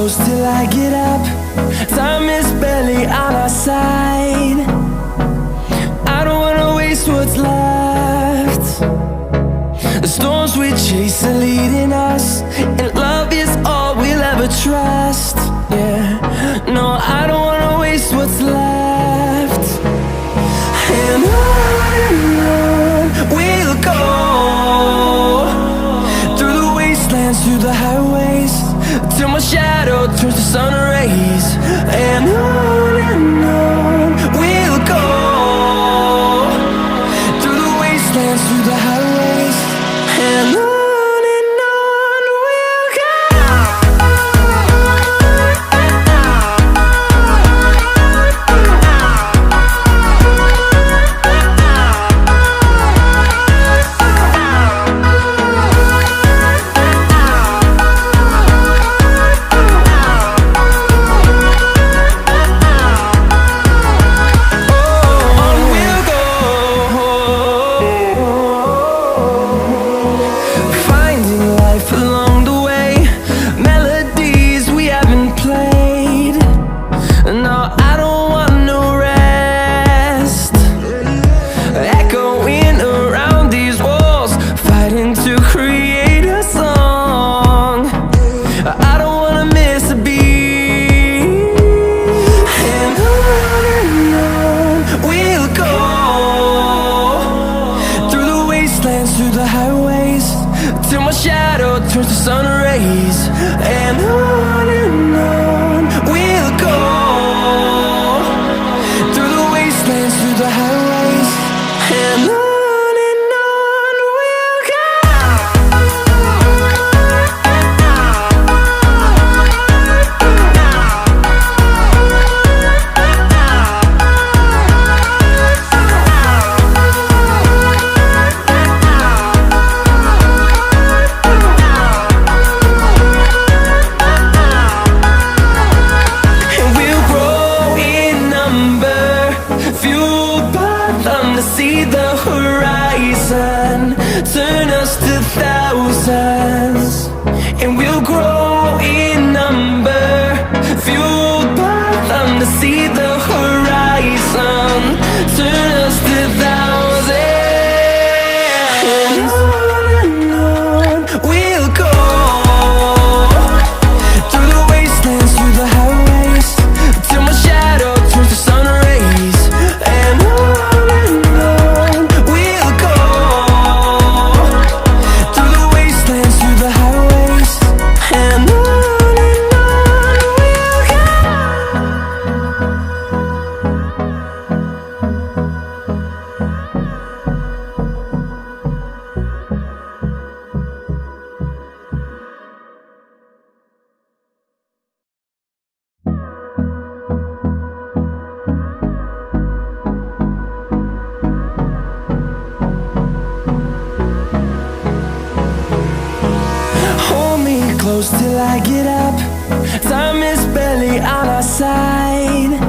close till I get up. Time is barely on our side. I don't wanna waste what's left. The storms we chase are leading us, and love is all we'll ever trust. Yeah, no, I don't wanna waste what's left. And on we'll go, through the wastelands, through the highways, till my shadow turns to sun rays. And on we'll go, through the wastelands, through the highways, and on. Through the highways, till my shadow turns to sun rays. And on we'll go, through the wastelands, through the highways, and on. See the horizon turn us to thousands, and we'll grow in number, fueled by them to see the horizon turn us to thousands. And on we'll go, through the wastelands, through the highways, till my shadow turns to sun rays. And close till I get up. Time is barely on our side.